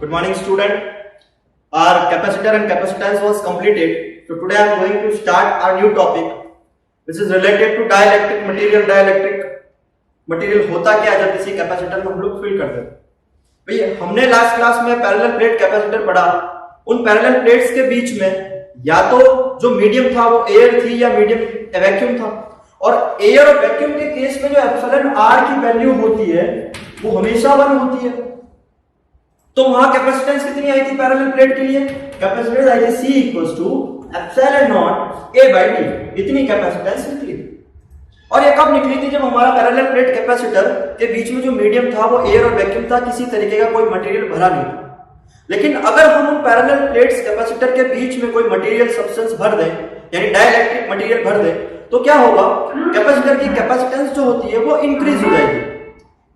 Good morning, student. Our capacitor and capacitance was completed. So today I am going to start our new topic, which is related to dielectric material. Dielectric material होता क्या है जब किसी capacitor में हम लोग fill करते हैं। भाई हमने लास्ट क्लास में पैरेलल प्लेट कैपेसिटर पढ़ा। उन पैरेलल प्लेट्स के बीच में या तो जो मीडियम था वो एयर थी या मीडियम वैक्यूम था, और एयर और वैक्यूम के केस में जो एप्सिलॉन आर की वैल्यू होती है वो हमेशा 1 होती है। तो वहां कैपेसिटेंस कितनी आई थी पैरेलल प्लेट के लिए? कैपेसिटेंस आई थी C equals to epsilon not A by D। इतनी कैपेसिटेंस निकली। और ये कब निकली थी? जब हमारा पैरेलल प्लेट कैपेसिटर के बीच में जो मीडियम था वो एयर और वैक्यूम था, किसी तरीके का कोई मटेरियल भरा नहीं था। लेकिन अगर हम उन पैरेलल प्लेट्स कैपेसिटर के बीच में कोई मटेरियल सब्सटेंस भर दें, यानी डाइलेक्ट्रिक मटेरियल भर दें, तो क्या होगा? कैपेसिटर की कैपेसिटेंस जो होती है वो इंक्रीज हो जाएगी।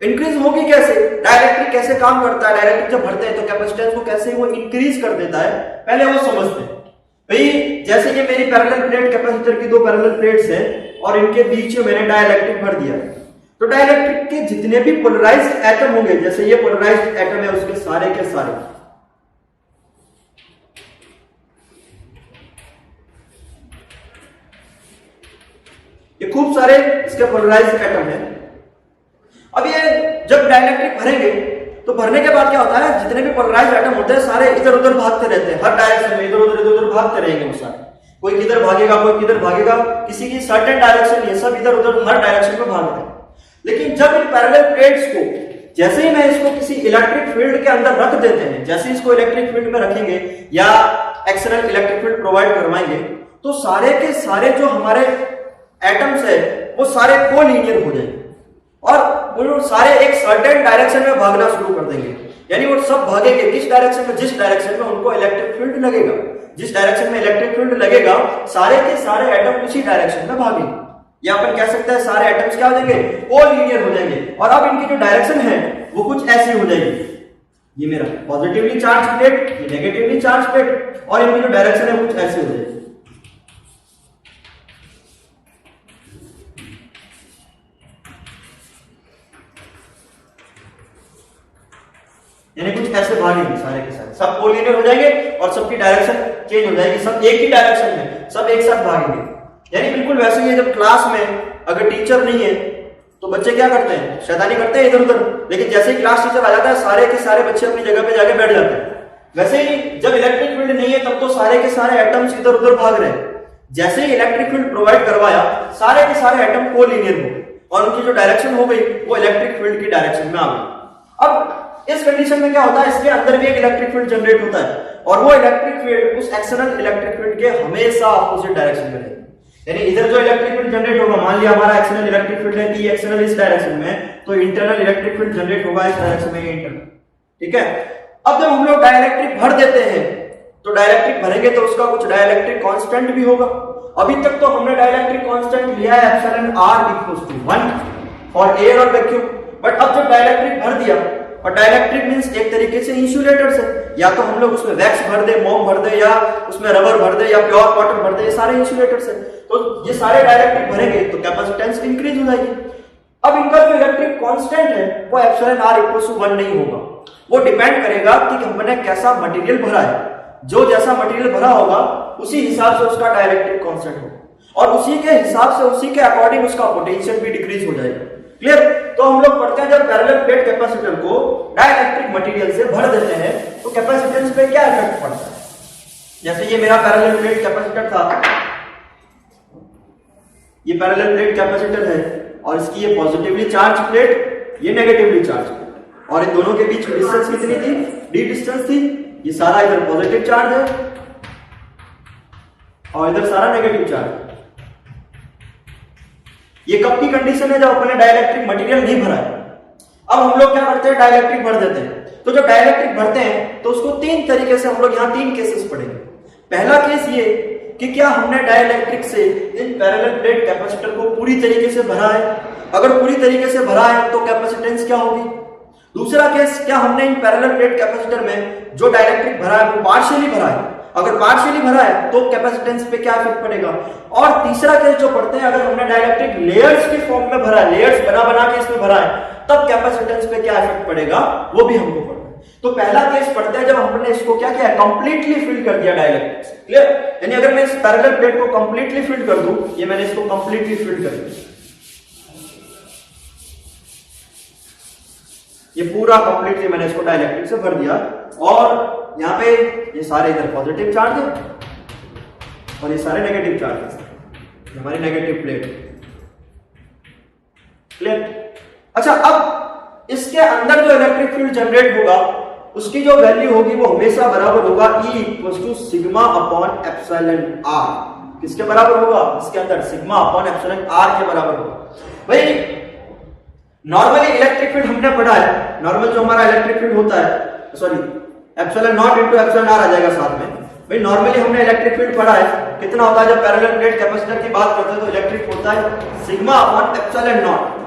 इंक्रीज होगी कैसे? डाइलेक्ट्रिक कैसे काम करता है? डाइलेक्ट्रिक जब भरते हैं तो कैपेसिटेंस को कैसे वो इंक्रीज कर देता है, पहले वो समझते हैं। भाई जैसे ये मेरी पैरेलल प्लेट कैपेसिटर की 2 पैरेलल प्लेट्स हैं और इनके बीच में मैंने डाइलेक्ट्रिक भर दिया, तो डाइलेक्ट्रिक के जितने भी पोलराइज्ड एटम होंगे, जैसे ये पोलराइज्ड एटम है उसके सारे के सारे ये खूब सारे इसके पोलराइज्ड एटम है। अब ये जब डाइलेक्ट्रिक भरेंगे तो भरने के बाद क्या होता है, जितने भी पोलराइज्ड एटम होते हैं सारे इधर उधर भागते रहते हैं, हर डायरेक्शन में इधर उधर भागते रहेंगे वो सारे। कोई किधर भागेगा, कोई किधर भागेगा, किसी की सर्टेन डायरेक्शन, ये सब इधर उधर हर डायरेक्शन में भाग रहे हैं। लेकिन जब इन पैरेलल प्लेट्स को, जैसे ही मैं इसको किसी इलेक्ट्रिक फील्ड के अंदर रख देते हैं, जैसे इसको इलेक्ट्रिक फील्ड में रखेंगे या एक्सटर्नल इलेक्ट्रिक फील्ड प्रोवाइड करवाएंगे, तो सारे के सारे जो हमारे एटम्स है वो सारे कोलिनियर हो जाएंगे और वो सारे एक सर्टेन डायरेक्शन में भागना शुरू कर देंगे। यानी वो सब भागेंगे किस डायरेक्शन में? जिस डायरेक्शन में उनको इलेक्ट्रिक फील्ड लगेगा। जिस डायरेक्शन में इलेक्ट्रिक फील्ड लगेगा सारे के सारे एटम उसी डायरेक्शन में भागेंगे। या अपन कह सकते हैं सारे एटम्स क्या हो जाएंगे? कोलिनियर हो जाएंगे। और अब इनकी जो डायरेक्शन है वो कुछ ऐसी हो जाएगी। ये मेरा पॉजिटिवली चार्ज प्लेट, ये नेगेटिवली चार्ज प्लेट, और इनकी जो डायरेक्शन है कुछ ऐसी हो जाएगी। यानी कुछ ऐसे भागेंगे सारे के सारे, सब कोलिनियर हो जाएंगे और सबकी डायरेक्शन चेंज हो जाएगी, सब एक ही डायरेक्शन में सब एक साथ भागेंगे। यानी बिल्कुल वैसे ही है जब क्लास में अगर टीचर नहीं है तो बच्चे क्या करते हैं? शैतानी करते हैं इधर उधर, लेकिन जैसे ही क्लास टीचर आ जाता है सारे के सारे बच्चे अपनी जगह पे जाके बैठ जाते हैं। वैसे ही जब इलेक्ट्रिक फील्ड नहीं है तब तो सारे के सारे एटम्स इधर उधर भाग रहे हैं। जैसे ही इलेक्ट्रिक फील्ड प्रोवाइड करवाया सारे के सारे एटम कोलिनियर हो गए और उनकी जो डायरेक्शन हो गई वो इलेक्ट्रिक फील्ड की डायरेक्शन में आ गई। अब इस कंडीशन में क्या होता है? इसके अंदर भी एक इलेक्ट्रिक फील्ड जनरेट होता है और वो इलेक्ट्रिक फील्ड उस एक्सटर्नल इलेक्ट्रिक फील्ड के हमेशा अपोजिट डायरेक्शन में रहेगी। यानी इधर जो इलेक्ट्रिक फील्ड जनरेट होगा, मान लिया हमारा एक्सटर्नल इलेक्ट्रिक फील्ड है P एक्सटर्नल इस डायरेक्शन में, तो इंटरनल इलेक्ट्रिक फील्ड जनरेट होगा इस डायरेक्शन में, इंटरनल। ठीक है। अब जब हम लोग डाइलेक्ट्रिक भर देते हैं तो डाइलेक्ट्रिक भरेंगे तो उसका कुछ डाइलेक्ट्रिक कांस्टेंट भी होगा। अभी तक तो हमने डाइलेक्ट्रिक कांस्टेंट लिया है epsilon R equals to 1 for air और वैक्यूम। बट अब जब डाइलेक्ट्रिक भर दिया, और डाइलेक्ट्रिक मींस एक तरीके से इंसुलेटर्स है, या तो हम लोग उसमें वैक्स भर दे, मोम भर दे, या उसमें रबर भर दे, या प्योर कॉटन भर दे, ये सारे इंसुलेटर्स है। तो ये सारे डाइलेक्ट्रिक भरेंगे तो कैपेसिटेंस इंक्रीज हो जाएगी। अब इनका जो इलेक्ट्रिक कांस्टेंट है वो एप्सिलॉन R इक्वल्स टू 1 नहीं होगा, वो डिपेंड करेगा कि हमने कैसा मटेरियल भरा है। जो जैसा मटेरियल भरा होगा उसी हिसाब से उसका डाइलेक्ट्रिक कांस्टेंट होगा और उसी के हिसाब से, उसी के अकॉर्डिंग उसका पोटेंशियल भी डिक्रीज हो जाएगा। क्लियर? तो हम लोग पढ़ते हैं जब पैरेलल प्लेट कैपेसिटर को डाइलेक्ट्रिक मटेरियल से भर देते हैं तो कैपेसिटेंस पे क्या इफेक्ट पड़ता है। जैसे ये मेरा पैरेलल प्लेट कैपेसिटर था, ये पैरेलल प्लेट कैपेसिटर है और इसकी ये पॉजिटिवली चार्ज प्लेट, ये नेगेटिवली चार्ज प्लेट, और इन दोनों के बीच डिस्टेंस कितनी थी? d डिस्टेंस थी। ये सारा इधर पॉजिटिव चार्ज है और इधर सारा नेगेटिव चार्ज। ये कब की कंडीशन है? जब अपने डाइलेक्ट्रिक मटेरियल नहीं भरा है। अब हम लोग क्या करते हैं? डाइलेक्ट्रिक भर देते हैं। तो जब डाइलेक्ट्रिक भरते हैं तो उसको 3 तरीके से हम लोग यहाँ 3 केसेस पढ़ेंगे। पहला केस ये कि क्या हमने डाइलेक्ट्रिक से इन पैरेलल प्लेट कैपेसिटर को पूरी तरीके से भरा है। अगर पूरी तरीके से भरा है तो कैपेसिटेंस क्या होगी। दूसरा केस, क्या हमने इन पैरेलल प्लेट कैपेसिटर में जो डाइलेक्ट्रिक भरा है वो पार्शियली भरा है। अगर पार्शियली भरा है तो कैपेसिटेंस पे क्या इफेक्ट पड़ेगा। और तीसरा केस जो पढ़ते हैं, अगर हमने डाइलेक्ट्रिक लेयर्स के फॉर्म में भरा है, लेयर्स बना बना के इसमें भरा है, तब कैपेसिटेंस पे क्या इफेक्ट पड़ेगा वो भी हमको पढ़ना है। तो पहला केस पढ़ते हैं जब हमने इसको क्या किया, कंप्लीटली फिल कर दिया डाइलेक्ट्रिक से। क्लियर? यानी अगर मैं इस पैरेलल प्लेट को कंप्लीटली फिल कर दूं, ये मैंने इसको कंप्लीटली फिल कर दिया, ये पूरा कंप्लीटली मैंने इसको डाइलेक्ट्रिक से भर दिया, और यहां पे ये सारे इधर पॉजिटिव चार्ज है और ये सारे नेगेटिव चार्ज है, हमारी नेगेटिव प्लेट। क्लियर? अच्छा, अब इसके अंदर जो इलेक्ट्रिक फील्ड जनरेट होगा उसकी जो वैल्यू होगी वो हमेशा बराबर होगा E = sigma upon epsilon R। किसके बराबर होगा? इसके अंदर सिग्मा अपॉन एप्सिलॉन R के बराबर होगा। भाई नॉर्मली इलेक्ट्रिक फील्ड हमने पढ़ा है, नॉर्मल जो हमारा इलेक्ट्रिक फील्ड होता है, sorry epsilon not into epsilon R आ जाएगा साथ में। भाई नॉर्मली हमने इलेक्ट्रिक फील्ड पढ़ा है, कितना होता है जब पैरेलल प्लेट कैपेसिटर की बात करते हैं तो इलेक्ट्रिक होता है सिग्मा अपॉन एप्सिलॉन नॉट।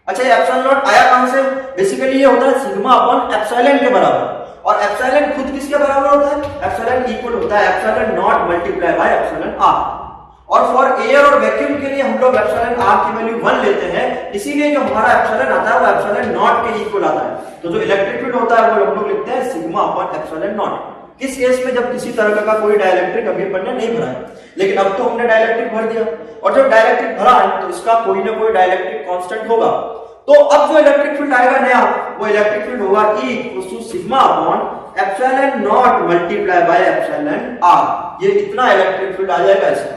अच्छा, ये एप्सिलॉन नॉट आया कहां से? बेसिकली ये होता है सिग्मा अपॉन एप्सिलॉन के बराबर, और एप्सिलॉन खुद किसके बराबर होता है? एप्सिलॉन इक्वल होता है epsilon not multiply by epsilon R। और फॉर एयर और वैक्यूम के लिए हम लोग एप्सिलॉन R की वैल्यू 1 लेते हैं, इसीलिए जो हमारा एप्सिलॉन आता है वो एप्सिलॉन नॉट के इक्वल आता है। तो जो इलेक्ट्रिक फील्ड होता है वो हम लोग लिखते हैं सिग्मा अपॉन एप्सिलॉन नॉट। किस केस में? जब किसी तरह का कोई डाइलेक्ट्रिक अभी अपन ने नहीं भरा है, लेकिन अब तो हमने डाइलेक्ट्रिक भर दिया, और जब डाइलेक्ट्रिक भरा है तो इसका कोई ना कोई डाइलेक्ट्रिक कांस्टेंट होगा। तो अब जो इलेक्ट्रिक फील्ड आएगा नया, वो इलेक्ट्रिक फील्ड होगा E = sigma upon epsilon not multiply by epsilon R। ये इतना इलेक्ट्रिक फील्ड आ जाएगा इसका,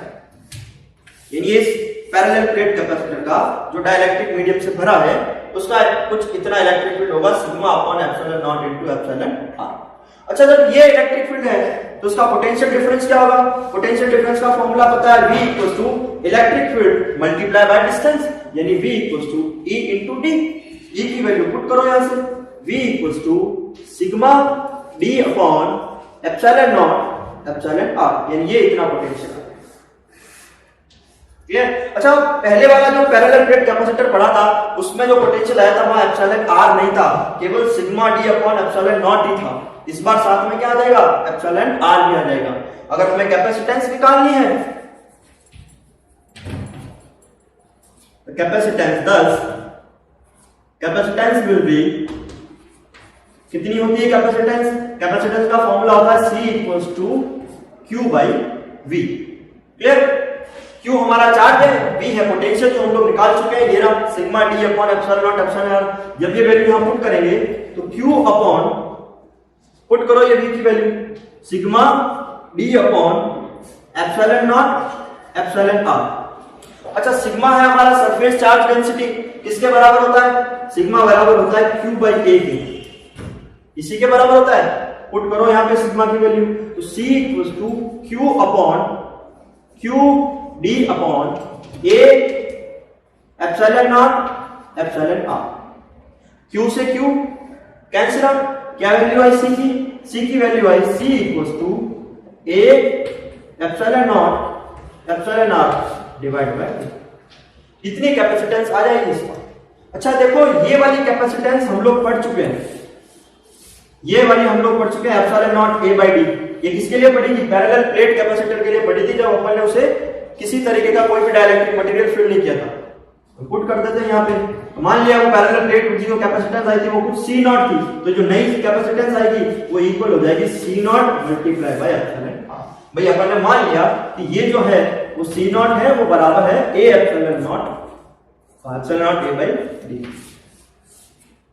यानी इस पैरेलल प्लेट कैपेसिटर का जो डाइलेक्ट्रिक मीडियम से भरा है उसका कुछ इतना इलेक्ट्रिक फील्ड होगा sigma upon epsilon not into epsilon R। अच्छा, जब ये इलेक्ट्रिक फील्ड है तो उसका पोटेंशियल डिफरेंस क्या होगा? पोटेंशियल डिफरेंस का फॉर्मूला पता है, V = electric field multiply by distance, यानी V = E × D। E की वैल्यू पुट करो यहां से, V = sigma D upon epsilon not epsilon R, यानी ये इतना पोटेंशियल है। क्लियर? अच्छा, पहले वाला जो पैरेलल प्लेट कैपेसिटर पढ़ा था उसमें जो पोटेंशियल आया था वहां एप्सिलॉन R नहीं था, केवल sigma D upon epsilon not ही था। इस बार साथ में क्या आ जाएगा? एप्सिलॉन R भी आ जाएगा। अगर हमें कैपेसिटेंस निकालनी है, कैपेसिटेंस 10, कैपेसिटेंस विल बी, कितनी होती है कैपेसिटेंस? कैपेसिटेंस का फॉर्मूला होता है C = Q/V। क्लियर? Q हमारा चार्ज है, V है पोटेंशियल जो हम लोग निकाल चुके हैं, ये रहा sigma D upon epsilon not epsilon R। जब ये वैल्यू यहां पुट करेंगे तो Q अपॉन, पुट करो ये V की value, sigma D upon epsilon not epsilon R। अच्छा, सिग्मा है हमारा सरफेस चार्ज डेंसिटी, किसके बराबर होता है? सिग्मा बराबर होता है Q/A के, इसी के बराबर होता है। पुट करो यहां पे सिग्मा की वैल्यू, तो C = Q upon QD upon A epsilon not epsilon R। Q से Q कैंसिल आउट, क्या वैल्यू आई C की? C की value I C = A epsilon not epsilon R divide by. इतनी कैपेसिटेंस आ जाएगी इसका। अच्छा देखो, ये वाली कैपेसिटेंस हम लोग पढ़ चुके हैं, ये वाली हम लोग पढ़ चुके हैं एप्सिलॉन नॉट A/D। ये किसके लिए पढ़ेगी? पैरेलल प्लेट कैपेसिटर के लिए पढ़ी थी, जब अपन ने उसे किसी तरीके का कोई भी डाइलेक्ट्रिक मटेरियल फिल नहीं किया था। तो पुट कर देते हैं यहाँ पे, तो मान लिया वो पैरेलल प्लेट की जो कैपेसिटेंस आई थी वो कुछ C0 थी, तो जो नई कैपेसिटेंस आएगी वो इक्वल हो जाएगी C0 multiply by epsilon R। भाई अपन ने मान लिया कि ये जो है वो C0 है, वो बराबर है A epsilon not A/D।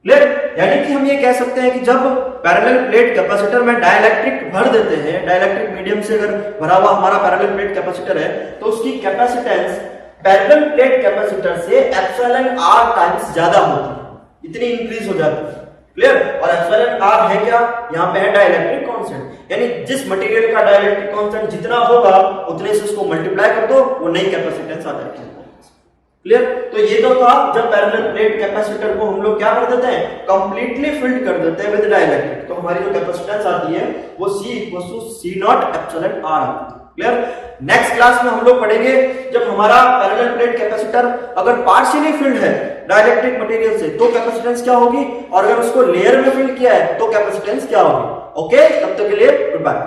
Clear? यानी कि हम ये कह सकते हैं कि जब पैरेलल प्लेट कैपेसिटर में डाइलेक्ट्रिक भर देते हैं, डाइलेक्ट्रिक मीडियम से अगर भरा हुआ हमारा पैरेलल प्लेट कैपेसिटर है, तो उसकी कैपेसिटेंस पैरेलल प्लेट कैपेसिटर से एप्सिलॉन R टाइम्स ज्यादा होती है, इतनी इंक्रीज हो जाती है। क्लियर? और एप्सिलॉन R है क्या? यहाँ पे है डाइलेक्ट्रिक कांस्टेंट, यानी जिस मटेरियल का डाइलेक्ट्रिक कांस्टेंट जितना होगा उतने से उसको मल्टीप्लाई कर दो, वो नई कैपेसिटेंस आ जाएगी। क्लियर? तो ये तो था जब पैरेलल प्लेट कैपेसिटर को हम लोग क्या कर देते हैं? कंप्लीटली फिल्ड कर देते हैं विद डाइलेक्ट्रिक, तो हमारी जो कैपेसिटेंस आती है वो C = C0 एप्सिलॉन R आती है। क्लियर? नेक्स्ट क्लास में हम लोग पढ़ेंगे जब हमारा पैरेलल प्लेट कैपेसिटर अगर पार्शियली फिल्ड है डाइलेक्ट्रिक मटेरियल से तो कैपेसिटेंस क्या होगी, और अगर उसको लेयर में फिल किया है तो कैपेसिटेंस क्या होगी। ओके, तब तक के लिए गुड बाय।